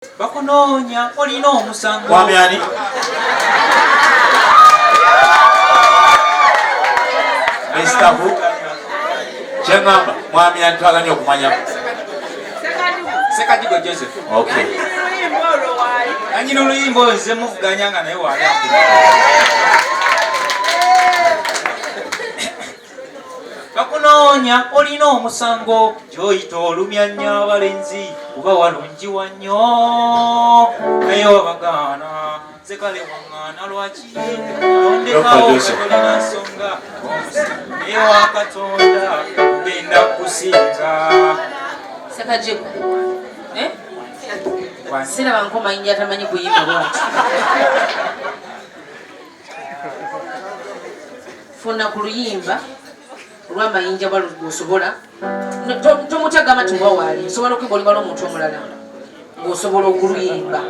bakunoonya olina omusango. Mwami ani? Estabu Chengamba mwami ani twaganya okumanya. Sekajigo Joseph. Okay. Anyina oluyimba oze muvuganya nga naye wali bakunoonya olina omusango gy'oyita olumya nnyo abalenzi kuba walungi wannyo naye wabagaana sekale waŋŋaana lwaki ondekawo olina nsonga naye wa Katonda ogenda kusinga. Sekajigo siraba nko Mayinja tamanyi kuyimba bwati. Funa ku luyimba olwa Mayinja bw'osobola tomutega amati wawaali nsobola okuyimba oluyimba lw'omuntu omulala ng'osobola okuluyimba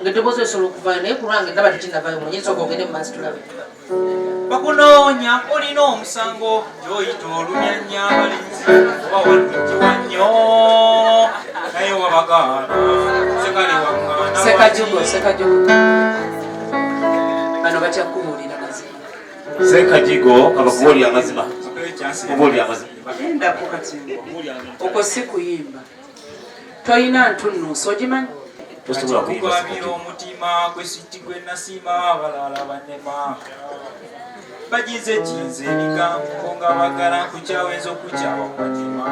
ng'eddoboozi esobola okuvaayo naye ku lwange ndaba tekinnavaayo mwenye nsooka ogende mu maaso tulabe. bakunoonya olina omusango gy'oyita olumya nnyo abalenzi oba walungi wannyo naye wabagaana sekale waŋŋaana. Sekajigo bano bakyakubuulira mazima. Sekajigo abakubuulira amazima. Kubuulira amazima. Endako kati okwo si kuyimba toyina ntunnuusa ogimanyi. kugambira omutima gwe siti gwe nasiima abalala bannema bagize jinze ebigambo nga bagala nkukyawenza okukyawa mutima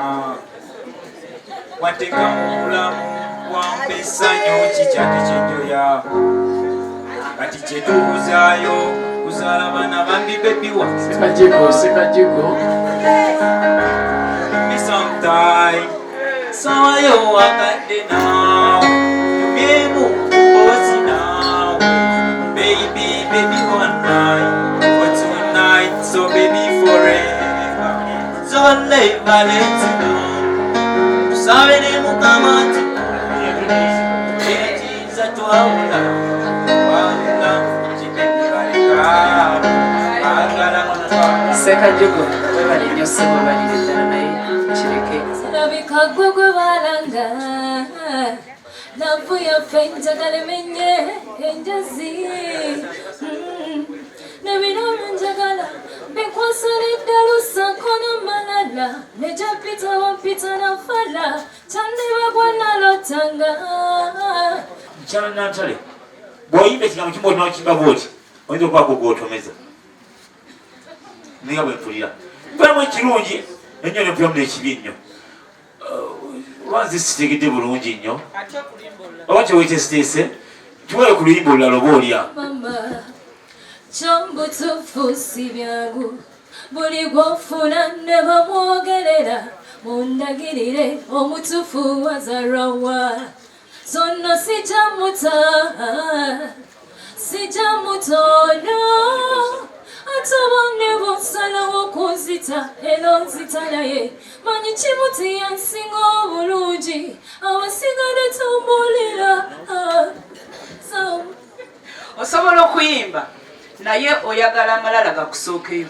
wateka mu bulamu wampa essanyu kikyate kyenjoya kati kyetuwuzaayo kuzaala baana bambi bebiwa. Sekajigo sometime sawayo wakadde naawe yumyemu ozi naawe baby one night for tonight so baby forever so never let you go tusabe ne mukama tukiza twawula wawula kikendibaleka agala mutwa. Sekajigo webali nnyo ssebo balire ddala naye kireke. Labika gwe gwe balanga navu yaffe njagala menye enjazi nebino byenjagala binkwasalidde lusako n'amalala nejapita wampita nafala kyandiba gwanalotanga. Mukyala Nantale bw'oyimba ekigambo kimu olina okimba bw'oti oyinza okubaako gw'otomeza naye nga bwe mpulira mpulamu ekirungi ennyo ne mpulamu n'ekibi nnyo. Lwanzi sitegedde bulungi nnyo oba kyewekyesiteese tuwere ku luyimba olulala oba olya. Mama kyombutuufu si byangu buli gw'ofuna ne bamwogerera mundagirire omutuufu wazarwawa sonno sijja mutono atobonne bonsalawo kunzita era onzita naye manyi kimuti yansinga obulungi abasigale tumbulira. osobola okuyimba naye oyagala amalala gakusookeyo.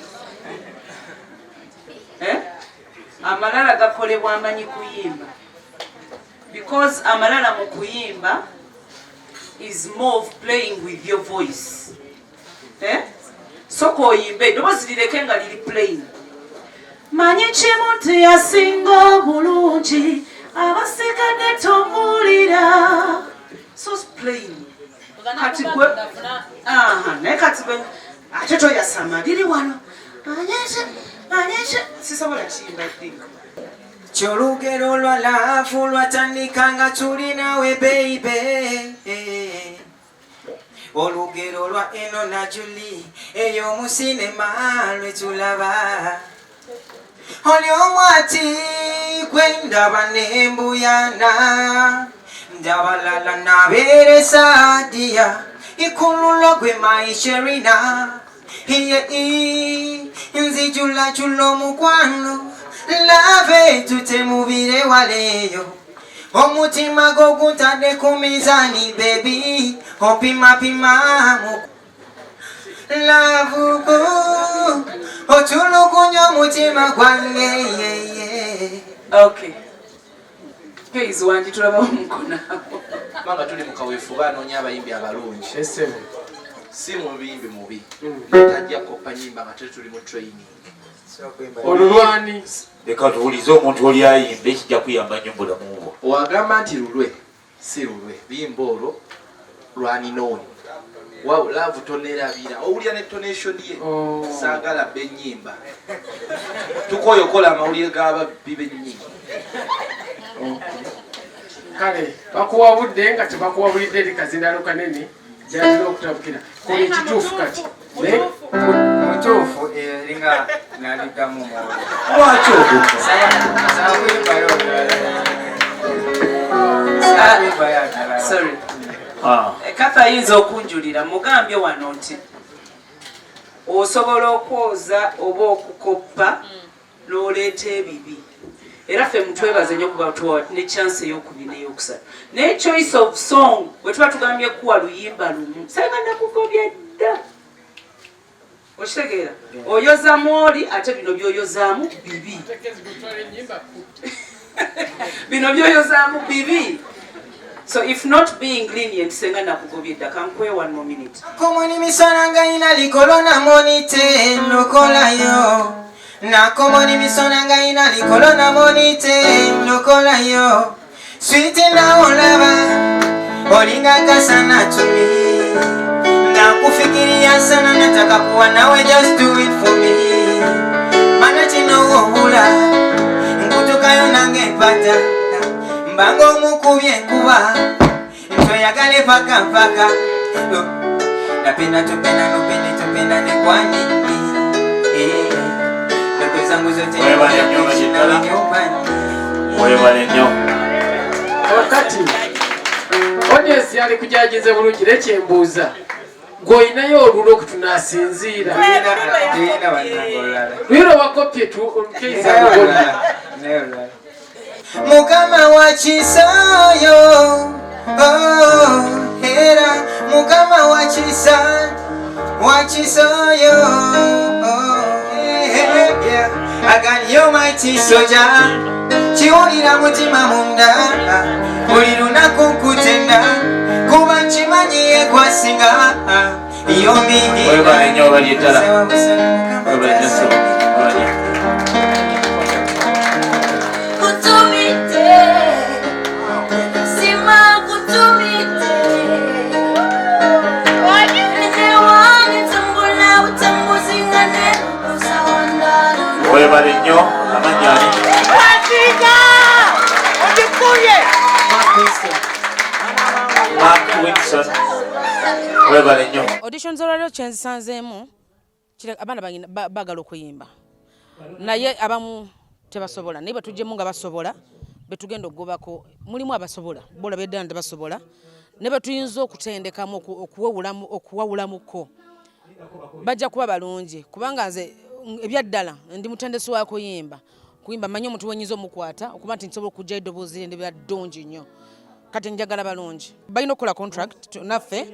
Amalala gakolebwa amanyi kuyimba because amalala mu kuyimba is more of playing with your voice. Soko oyimbe eddoboozi lireke nga liri plain. Manyi kimuti yasinga obulungi abasigadde tombulira. So plain. Kati gwe naye kati gwe ate toyasama liri wano anyeshe sisobola kiyimba ddinga. Kyolugero lwa laavu lwatandika nga tuli nawe baby olugero lwa Eno na Julie ey'omu sinema lwe tulaba oli omwati gwe ndaba nembuyana ndabalala nabeere Sadia ikululo gwe Maisherina nzijulajula omukwano lave tutemubire waleyo omutima gwo guntadde ku mizaani baby opimapimamu lavugo otulugunya omutima gwange. Okay. Keys wangi tulaba omukona. Manga tuli mukaweefuba anoonya abayimbi abalungi. Si mubimbi mubi. Tajja koppa nyimba nga tuli mu training. Olulwani. Leka tuwulize omuntu oli ayimba ekijja kuyamba nnyo bulamu bwo. Wagamba nti lulwe, si lulwe. Bimba olwo lwani nooni. Wow, love tonerabira. Owulira ne tonation ye. Saagala bennyimba. Tukoyo kola amawulire g'ababbi bennyimba. Kale, bakuwa budde nga tebakuwabulidde eri kazindalo kanene gyatera okutabukira. Kola ekituufu kati. Mutuufu eringa naliddamu omwoyo. Lwaki ogumba? Sorry. Katha ayinza okunjulira mugambye wano nti osobola okwoza oba okukoppa n'oleeta ebibi. Era ffe mutwebaze nnyo kuba tuwa ne chance ey'okubiri n'ey'okusatu. Ne choice of song bwe tuba tugambye kuwa luyimba lumu sanga nakugobya dda. Okitegeera? Oyozaamu oli ate bino by'oyozaamu bibi. Bino by'oyozaamu bibi. So if not being lenient, senga nakugobye dda. Kankwe 1 more minute. Komoni misona ngaina likolona monite nokolayo. Na komoni misona ngaina likolona monite nokolayo. Sweet na olaba olinga kasana tumi. Na kufikiria sana nataka kuwa nawe, just do it for me. Mana chino wohula nkutukayo nange pata. Mbango mukubye kuba ntoyagale paka mpaka. Napenda tupenda nupende tupenda ne kwa nini. Ndoto zangu zote mwebale nnyo. Wakati audience yali kujagize bulungi nekyembuuza gw'olinayo olulo okutunaasinziira lwiro wakopye keiza Mukama wachisayo, era mukama wachisayo, I got you mighty soldier, chiwulira mutima munda, buli lunaku nkutenda, kuba nkimanyiye kwasinga, iyo mingi. Webale nnyo balietala. Webale nnyo. Webale nnyo amanyani. Mark Wilson. Webale nnyo. Auditions olwaliro kyenzisanzeemu abaana bagala okuyimba naye abamu tebasobola naye batuggyemu nga basobola betugenda okugobako mulimu abasobola bola beddala tebasobola ne batuyinza okutendekamu okuwawulamuko bajja kuba balungi kubanga nze ebyaddala ndi mutendesi wa kuyimba manyi omuntu wenyinza omukwata okuba nti nsobola okugyayo eddoboozi lye ndibira ddungi nnyo kati njagala balungi balina okukola contract naffe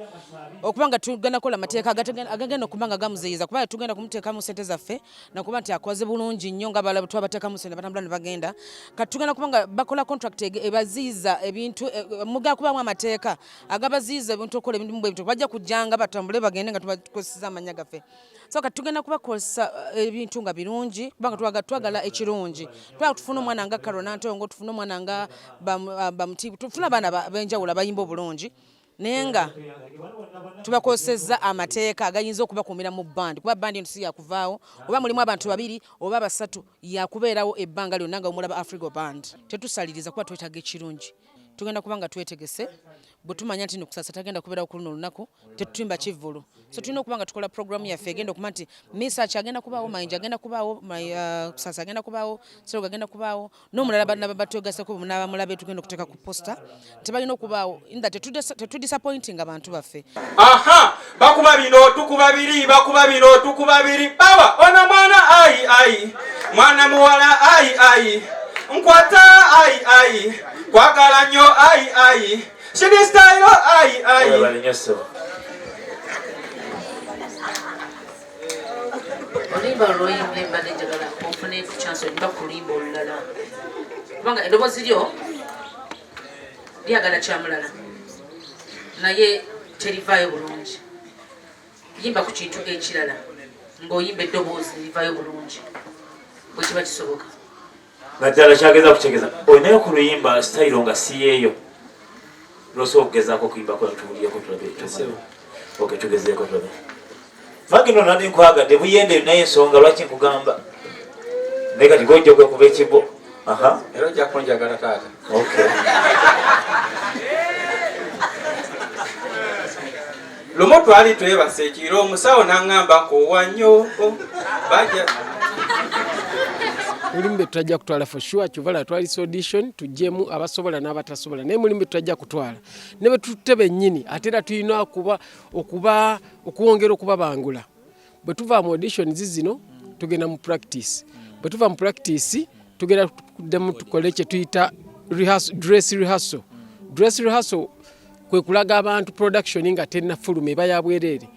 okubanga tugenda kukola amateeka agagenda okuba nga gamuziyiza kubanga tugenda kumuteekamu ssente zaffe nakuba nti akoze bulungi nnyo nga balaba twabateekamu ssente batambula ne bagenda kati tugenda kuba nga bakola contract ebaziyiza ebintu mugenda kubamu amateeka agabaziyiza ebintu okukola ebintu bwe bityo bajja kujjanga batambule bagende nga tubakozesa amanya gaffe so kati tugenda kubakozesa ebintu nga birungi kubanga twagala ekirungi twagala tufuna omwana nga Ronald tufuna omwana nga Bamutibu tufuna abaana benjawulo abayimba obulungi naye nga tubakozesezza amateeka agayinza okubakuumira mu bandi kuba bandi eno si yakuvaawo oba mulimu abantu babiri oba basatu yakubeerawo ebbanga lyonna nga omulaba Afrigo band tetusaliriza kuba twetaaga ekirungi tugenda kuba nga twetegese bwe tumanya nti Kusasira tagenda kubeerawo ku luno olunaku tetutimba kivvulu so tulina okuba nga tukola programu yaffe egenda okuba nti Misach agenda kubaawo Mayinja agenda kubaawo Kusasira agenda kubaawo Seroga agenda kubaawo n'omulala bannaba batwegaseko n'abamulabe tugenda okuteeka ku posta tebalina okubaawo inda tetudisappointing abantu baffe. Aha bakuba bino tukuba biri bakuba bino tukuba biri baba ona mwana ai mwana muwala ai nkwata ai kwagala nnyo ai shidi style ai Webale nnyo so. Olimba olwoyimbye mbadde njagala ofune ku chance olimba ku limba olulala kubanga eddoboozi lyo lyagala kyamulala naye terivaayo bulungi. Yimba ku kintu ekirala ng'oyimba eddoboozi livaayo bulungi bwe kiba kisoboka. naddala kyageza kukyegeza olinayo ku luyimba sitayiro nga si yeeyo lwosobola okugezaako okuyimbako tubulyeko tulabe tugezeeko tulabe magino nandi nkwagadde buyende naye ensonga lwaki nkugamba naye kati gojja kwekuba ekibo era ojja kunjagala taata. lumu twali twebase ekiro omusawo n'aŋŋamba kowa nnyo bajja mulimu bye tutajja kutwala for sure Kyuvala twalisa audition tujjemu abasobola n'abatasobola naye mulimu bye tutajja kutwala ne bwe tutte bennyini ate era tulina okuwongera okubabangula. Bwe tuva mu audition zino tugenda mu practice. Bwe tuva mu practice tugenda kuddemu tukole kye tuyita dress rehearsal. Dress rehearsal kwe kulaga abantu production nga tennafuluma eba ya bwereere.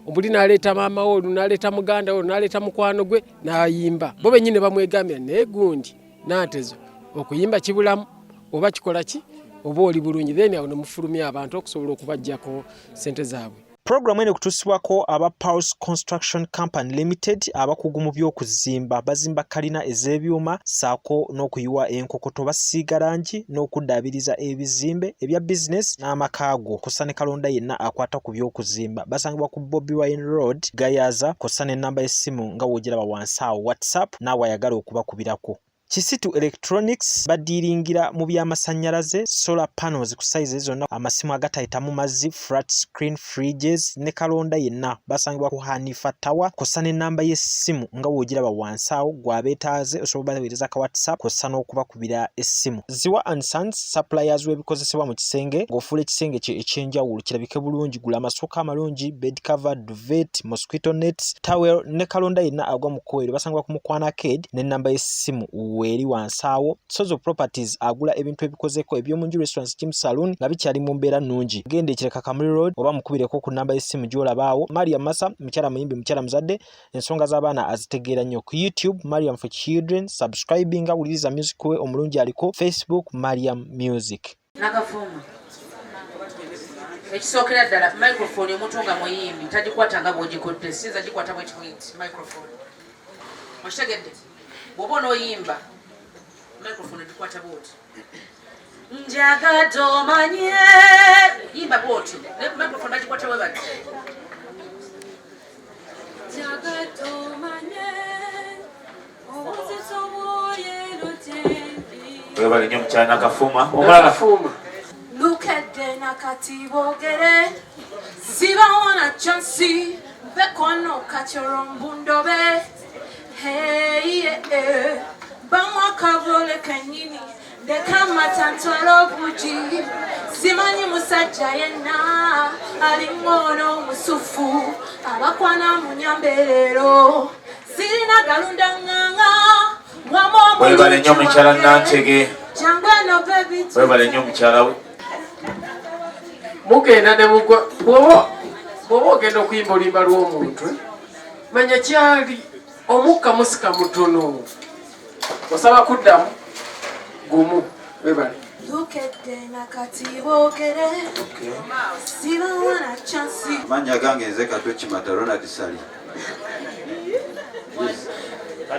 Omuli n'aleeta maama we, n'aleeta muganda we, n'aleeta mukwano gwe n'ayimba. Bo bennyini bamwegambira naye gundi n'antezo okuyimba kibulamu oba kikola ki oba oli bulungi then awo ne mufulumya abantu okusobola okubaggyako ssente zaabwe. Programu eno kutuusibwako aba Pulse Construction Company Limited abakugu mu by'okuzimba bazimba kalina ez'ebyuma saako n'okuyiwa enkokoto basiiga langi n'okuddaabiriza ebizimbe ebya bizinesi n'amakaago kosa ne kalonda yenna akwata ku by'okuzimba basangibwa ku Bobi Wine Road Gayaza kosa n'ennamba y'essimu nga w'ogiraba wansi awo WhatsApp naawe ayagala okubakubirako. Kisitu Electronics badiringira mu by'amasannyalaze solar panels ku size zonna amasimu agatayitamu mazzi flat screen fridges ne kalonda yenna basangibwa ku Hanifa Tower kosa n'ennamba y'essimu nga w'ogiraba wansi awo gw'abeetaaze osobola baweereza ka WhatsApp kosa n'okubakubira essimu. Ziwa and Sons suppliers w'ebikozesebwa mu kisenge ng'ofuula ekisenge kye ekyenjawulo kirabike bulungi gula amasooka amalungi bed cover duvet mosquito nets towel ne kalonda yenna agwa mu kkoero basangibwa ku Mukwana Arcade n'ennamba y'essimu weri wansawo. Sozo Properties agula ebintu ebikozeko ebyomunju restaurants gym saloon nga bikyali mu mbeera nnungi. Gende ekireka Kamuli Road oba mukubireko ku namba y'essimu gy'olabaawo. Mariam Masa mukyala muyimbi mukyala muzadde ensonga z'abaana azitegeera nnyo ku YouTube Mariam for Children subscribing awuliriza music we omulungi aliko Facebook Mariam Music. Nakafuma ekisookera ddala microphone omuntu nga muyimbi tagikwata nga bw'ogikotte sinza gikwata bwe kiwiti microphone okitegedde bw'oba onooyimba microphone gikwata bw'oti njagala omanye yimba bw'oti microphone bagikwata bwe bati njagala omanye obuzito bw'oyeno tendi webale nnyo mukyala Nakafuma omulala Look at the nakati bogere Sibawana chansi Bekono kachoro mbundobe Hey yeah Bamwa kavole kanyini Dekama tantolo buji Simani musaja yena Alingono musufu Abakwana munyambelero Sirina galunda nganga webale nnyo mukyala Nantege webale nnyo mukyala we mugenda ne mugwa bw'oba ogenda okuyimba oluyimba lw'omuntu manya kyali omukka musika mutono osaba kuddamu gumu webale manya gange nze Kato Kimata Ronald Sali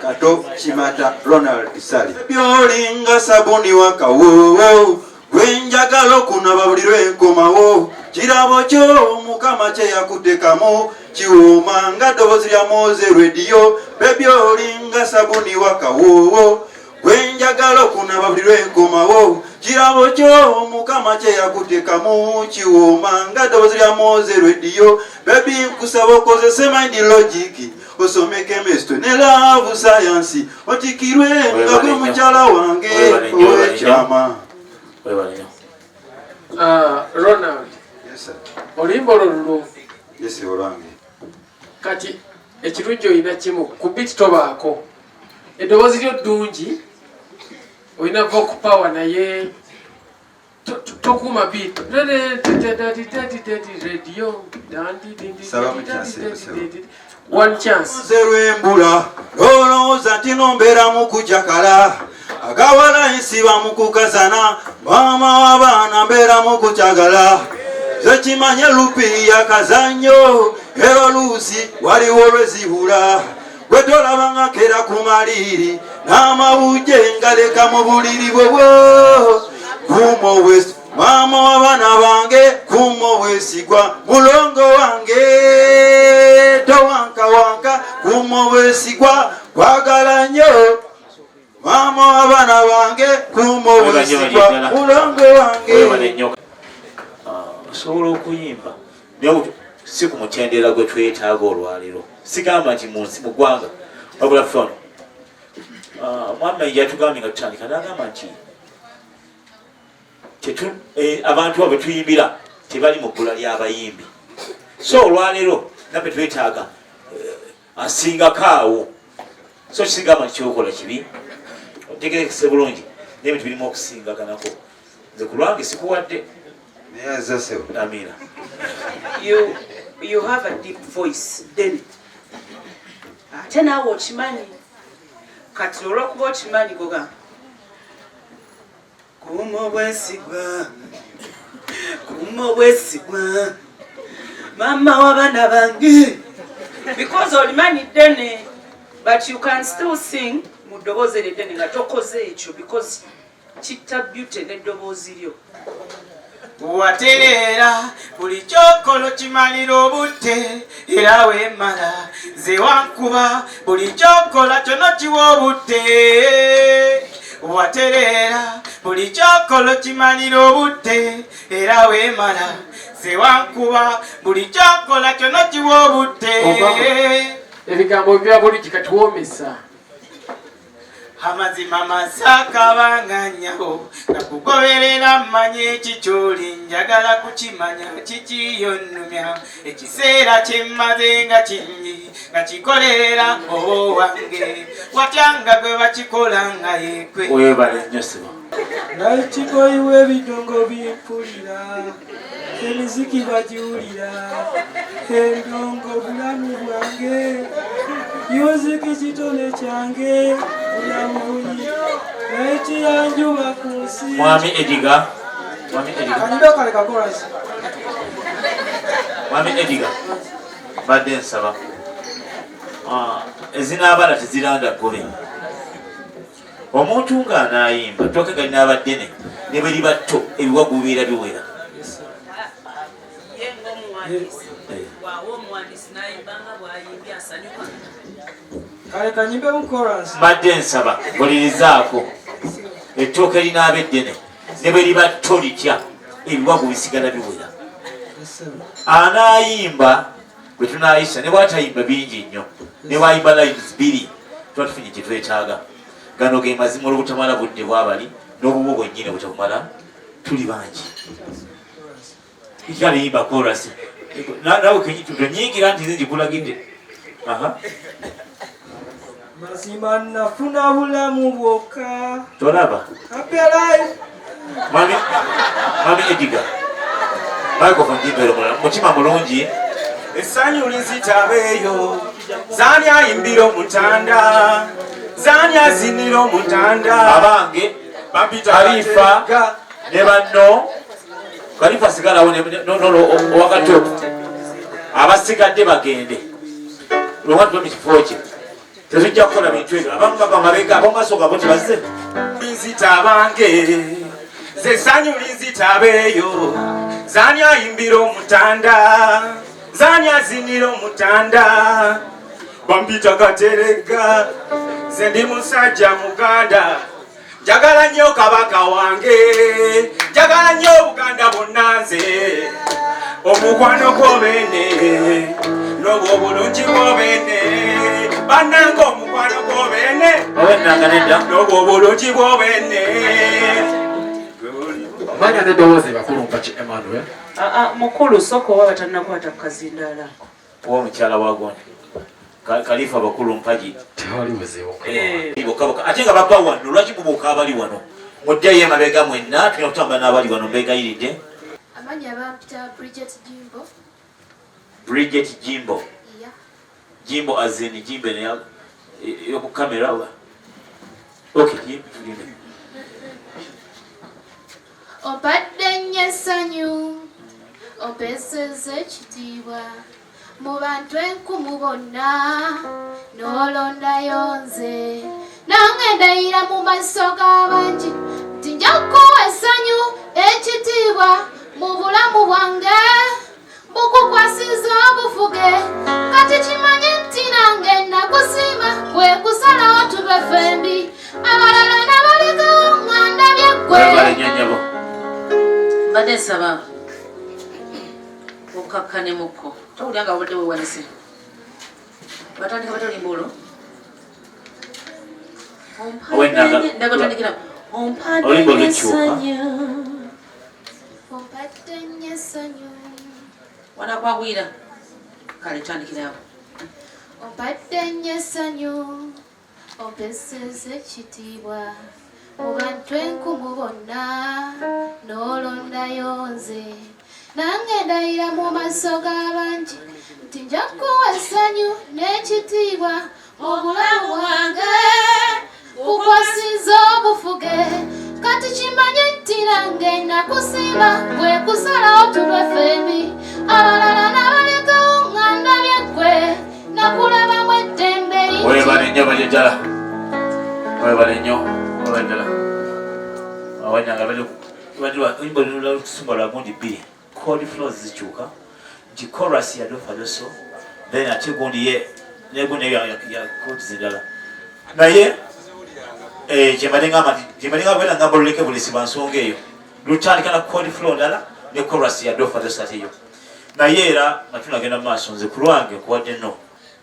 Kato Kimata Ronald Sali byolinga sabuni wakawo wenjagala okunaba buli lwenkomawo kirabo kyo mukama kye yakutekamu kiwuma nga ddoboozi lya Moze rediyo bebyolinga sabuni wakawo wenjagala okunaba buli lwenkomawo kirabo kyo mukama kye yakutekamu kiwuma nga ddoboozi lya Moze rediyo bebi nkusaba okozese mind logic osome chemistry ne love science otikirwe nga gwe mukyala wange owekyama. Ronald. Yes sir. Oluyimba olwo. Yes sir olange. Kati ekirungi olina kimu ku beat tobaako. Eddoboozi lyo ddungi olina vocal power naye tokuma beat. Radio. One chance. Zerwe mbula olowooza nti nombeera mu kujakala agawala ensiba mu kukazana maama w'abaana mbeera mu kukyagala zekimanye lupi yakazannyo era oluusi waliwo lwezibula gwe tolabanga kera ku maliri n'amawujje ngaleka mu buliri bwobwo kumo west maama w'abaana bange kumo wesigwa mulongo wange towankawanka kumo wesigwa kwagala nnyo maama w'abaana bange kumo wesigwa mulongo wange. Osobola okuyimba naye si ku mutendera gwe twetaaga olwaliro sigamba nti munsi mu ggwanga wabula ffe ono mwami Mayinja yatugambye nga tutandika n'agamba nti abantu abo tuyimbira tebali mu bbula ly'abayimbi so olwaliro nabbe twetaaga asingako awo so kisigamba nti kyokola kibi otegerekese bulungi naye bintu birimu okusingaganako nze ku lwange sikuwadde. Amina. You have a deep voice then. Ate naawe okimanyi kati olw'okuba okimanyi goga kuma obwesigwa maama w'abaana bange because olimanyi ddene but you can still sing mu ddoboozi eryo eddene nga tokoze ekyo because kitta beauty n'eddoboozi lyo. Waterera buli kyokolo kimalira obudde era weemala ze wankuba buli kyokola kyono kiwa obudde. Waterera buli kyokolo kimalira obudde era weemala ze wankuba buli kyokola kyono kiwa obudde. Ebigambo bya buli kikatuwomesa amazima masaka banganyaho nakugoberera mmanye ekikyoli njagala kukimanya kikiyonnumya ekiseera kyemmaze nga kingi nga kikolera owange watyanga gwe bakikola nga yekwe webale nnyo siba nakigoyiwa ebidongo bimpulira emiziki bagiwulira endongo bulamu bwange yuziki kitone kyange bulamuyi nayekiyanjuba ku nsi. Mwami Ediga badde nsaba ezinaabala teziranda gobe omuntu ng'anaayimba toke galina abaddene ne bwe liba tto ebiwagu bibeera biwera. Badde nsaba bulirizaako ettooke linaaba eddene ne bwe liba tto litya ebiwagu bisigala biwera. Anaayimba bwe tunaayisa ne bw'atayimba bingi nnyo ne bw'ayimba lines 2 tuba tufunye kye twetaaga. Gano ge mazima olw'obutamala budde bwabali n'obubo bwennyini butabumala tuli bangi. Kale yimba chorus nawe kenyingira nti nze ngikulagidde. mazima nafuna bulamu bwokka tolaba happy life. Mami Ediga microphone jimbero mutima mulungi essanyu linzitabeeyo zani ayimbira omutanda zani azinira omutanda abange Kalifa ne banno Kalifa sigalawo wakati abasigadde bagende lwewatu mu kifo kye tezijja kukola bintu ebyo abamu bava mabega abamaaso gabo tebazze linzita bange ze ssanyu linzitabeeyo zani ayimbira omutanda zani azinira omutanda bambita Katerega ze ndi musajja muganda njagala nnyo kabaka wange njagala nnyo Buganda bonna nze omukwano gw'obeene n'obwobulungi bw'obeene bannanga omukwano gw'obeene n'obwobulungi bw'obeene. Manya nedowooza bakulu mpaki Emmanuel mukulu soko oba batannakwata ku kazindaala omukyala wagone Kalifa bakulu mpaji tewali wezeewo ate nga bava wano lwaki mubuuka abali wano muddeyo emabega mwenna tulina kutambula n'abali wano mbegayiridde. Amanya bampita Bridget Jimbo Jimbo azini Jimbo yoku kamera Okay. Obadde nnyo essanyu opesezza ekitiibwa mu bantu enkumu bonna n'olondayo nze nange ndayira mu maaso g'abangi nti nja kuwa essanyu ekitiibwa mu bulamu bwange bukukwasiza obufuge kati kimanye nti nange nakusiima kwe kusalawo tube fembi abalala nabalekawo nga ndabye ggwe mbadde nsaba okakkanemuko towulira nga obadde wewanise batandika batolimba olwo ndagatandikira ompadde nnyo essanyu wanakwagwira kale tandikirawo ompadde nnyo essanyu ompesezza ekitiibwa mu bantu enkumu bonna n'olondayo nze nange ndayira mu maaso g'abangi nti nja kuwa essanyu n'ekitiibwa mu bulamu bwange bukwasiza obufuge kati kimanye nti nange nakusiima kwe kusalawo tube fembi abalala nabalekawo nga ndabye ggwe nakulabamu eddembe liti webale nnyo balyejjala webale nnyo webale ddala awanyanga oluyimba lutusumba lwa gundi bbiri chord flows zikyuka nti chorus ya do fa do so then ate gundi ye negundi ya chords endala naye kyemalinga bwena ngamba luleke bulisibwa nsonga eyo lutandika na chord flow ndala ne chorus ya do fa do so ate yo naye era nga tunagenda mu maaso nze ku lwange nkuwadde nno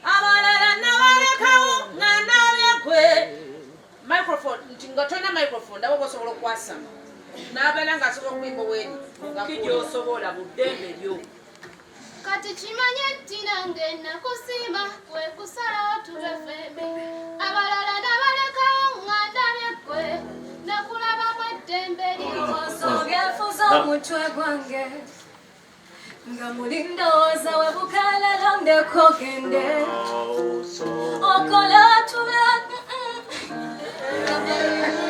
abalala nabalekawo nga ndabye ggwe microphone nti nga tolina microphone ndaba bosobola okwasama n'abeera ng'asobola okuyimba bweri ngakigyosobola buddembe lyo kati kimanye nti nange nakusiima kwe kusalawo tube fembi abalala nabalekawo nga ndabye ggwe nakulabamu eddembe osoobyafuza omutwe gwange nga muli ndowooza we bukalala ndeko gende okola tube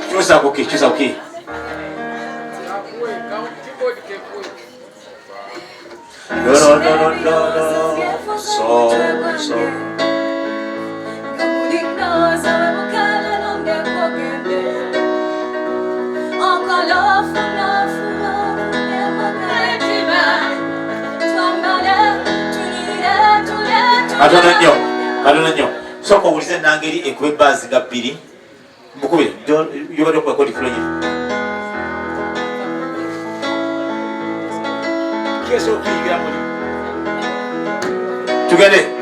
kyusa kuki katono nnyo soka owulize nangeri ekuba ebbaazi nga bbiri mukubire yobadde okuba kodi fuloyi kyeso okuyigira muli tugende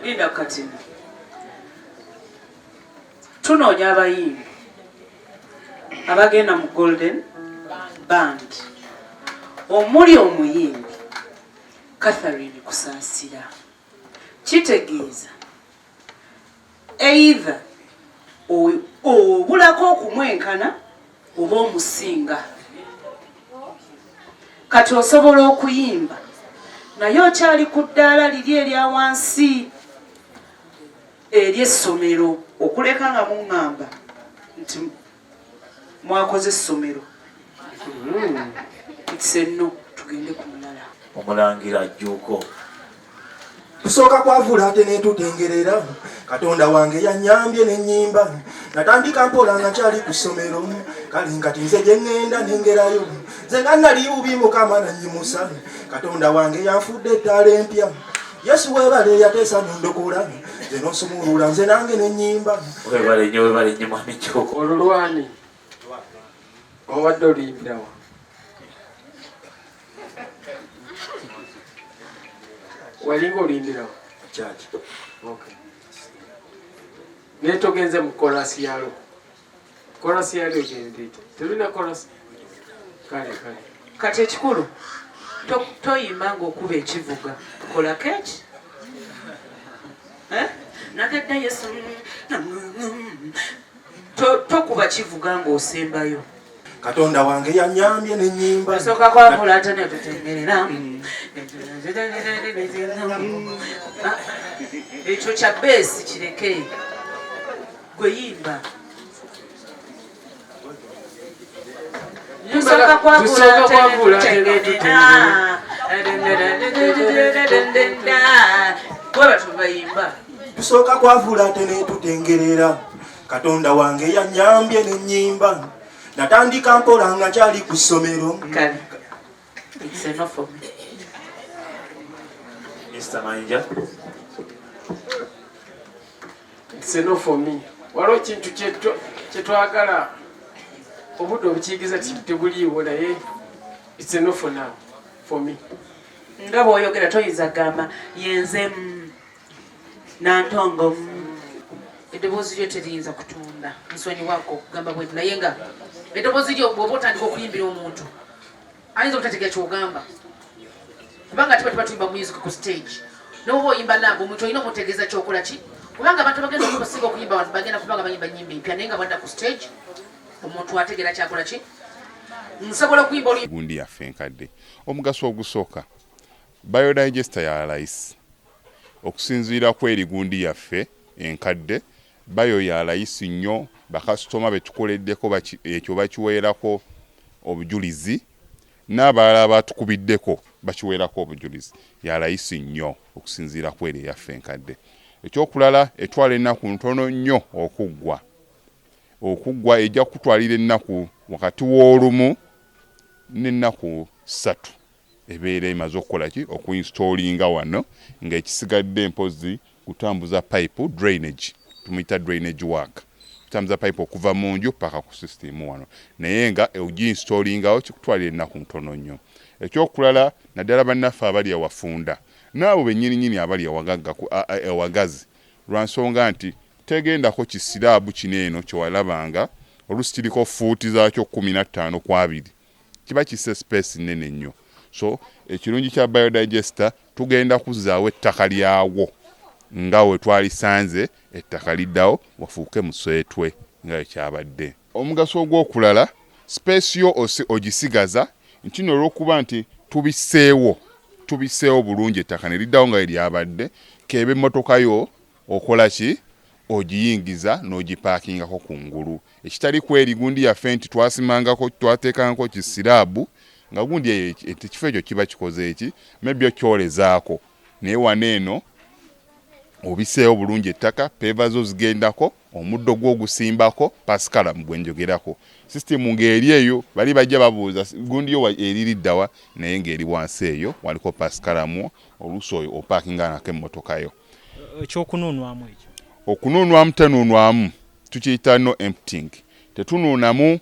linda kati tunoonya abayimbi abagenda mu golden band omuli omuyimbi Catherine Kusasira kitegeeza either obulako okumwenkana oba omusinga kati osobola okuyimba naye okyali ku ddaala liri erya wansi ery'essomero okuleka nga muŋŋamba nti mwakoze essomero kitsenno tugende ku mulala omulangira ajjuuko tusooka kwavula ate netutengerera katonda wange yanyambye n'ennyimba natandika mpola nga kyali ku ssomero kale nkati nze gye ŋŋenda nengerayo nze nga nali bubi mukama nanyimusa katonda wange yanfudde ettaala empya yesu webale yateesa nondokola nze nosumulula nze nange n'ennyimba webale nnyo mwami jjuuko olulwani obadde oluyimbirawa walinga oluyimbirawo kyaki naye togenze mu kolasi yalo kolasi yalo egendeeta tolina kolasi kale kati ekikulu toyimba ngaokuba ekivuga kolako eki Nagedda Yesu tokuba kivuga ng'osembayo Katonda wange yanyambye n'ennyimba soka kwavula ate ne tutengerera ekyo kya beesi kireke gwe yimba soka kwavula ate ne tutengerera bwe batubayimba tusooka kwavula ate ne tutengerera Katonda wange yanyambye n'ennyimba natandika mpola nga kyali ku ssomero. It's enough for me. Mr. Mayinja. It's enough for me. Waliwo kintu kyetwagala obudde obukiyigiza tebuliiwo naye it's enough for now for me. Nga bw'oyogera toyinza gamba yenze nantongo eddoboozi lyo teriyinza kutunda nsonyiwako okugamba bwe naye nga eddoboozi lyo bw'oba otandika okuyimbira omuntu ayinza obutategera kyogamba kubanga tiba tuyimba music ku stage n'oba oyimba naago omuntu olina omutegeeza kyokola ki kubanga abantu bagenda okubasinga okuyimba abantu bagenda kubanga bayimba nnyimba empya naye nga badda ku stage omuntu ategeera kyakola ki nsobola okuyimba gundi yaffe enkadde. Omugaso ogusooka biodigester ya layisi okusinziira ku eri gundi yaffe enkadde bayo ya layisi nnyo bakasitoma betukoleddeko ekyo bakiweerako obujulizi n'abalala batukubiddeko bakiweerako obujulizi ya layisi nnyo okusinziira ku eri yaffe enkadde. Ekyokulala etwala ennaku ntono nnyo okuggwa ejja kutwalira ennaku wakati w'olumu n'ennaku 3 ebeera emaze okukola ki okuinstoolinga wano ng'ekisigadde mpozi kutambuza pipe drainage tumuyita drainage work kutambuza pipe okuva mu nju paka ku system wano naye nga ogiinstoolingawo kikutwalira ennaku ntono nnyo. Ekyokulala naddala bannaffe abali awafunda naabo bennyininyini abali ewagazi lwansonga nti tegendako kisiraabu kino eno kyewalabanga oluusi kiriko fuuti zaakyo 15 ku 2 kiba kisse space nnene nnyo. So ekirungi kya biodigester tugenda kuzzaawo ettaka lyawo nga we twalisanze ettaka liddawo wafuuke muswetwe nga ekyabadde. Omugaso ogw'okulala space yo ogisigaza nti olw'okuba nti tubiseewo bulungi ettaka ne liddawo nga eryabadde keebe emmotoka yo okola ki ogiyingiza n'ogipaakingako kungulu. Ekitali kweri gundi yaffe nti twateekangako kisiraabu nga gundi ekifo ekyo kiba kikoze eki maybe okyolezaako naye wano eno obiseewo bulungi ettaka peeva zo zigendako omuddo gw'ogusimbako pasikala mu gwenjogerako sisitemu ng'eri eyo bali bajja babuuza gundi yo eririddawa naye ng'eri wansi eyo waliko pasikalamu oluusi oyo opaakinga nako emmotoka yo. Ekyokunuunwamu ekyo okunuunwamu tenuunwamu tukiyita no emptying tetunuunamu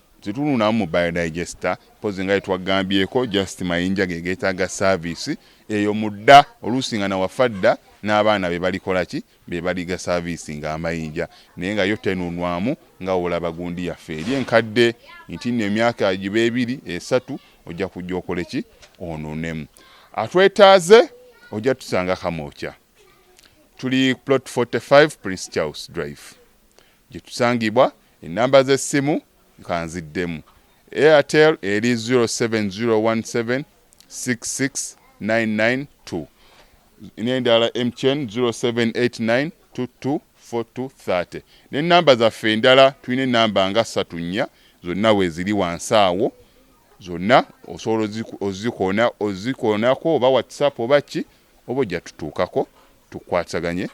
mu biodigester pozi nga twagambyeko just Mayinja geetaaga service eyo mudda oluusi nga nawafadda n'abaana be balikola ki be baliga service nga Amayinja naye nga yo tenuunwamu nga olaba gundi yaffe eri enkadde nti n'emyaka giba 2 3 ojja kujja okole ki onuunemu. Atwetaaze ojja tusanga Kamokya tuli plot 45 Prince Charles Drive gye tusangibwa. Enamba z'essimu kanziddemu Airtel eri 07017669992 n'endala MTN 0789224230 n'ennamba zaffe endala tulina ennamba nga 3 zonna weeziri wansi awo zonna osobola ozikoonako oba WhatsApp oba ki oba ojja tutuukako tukwataganye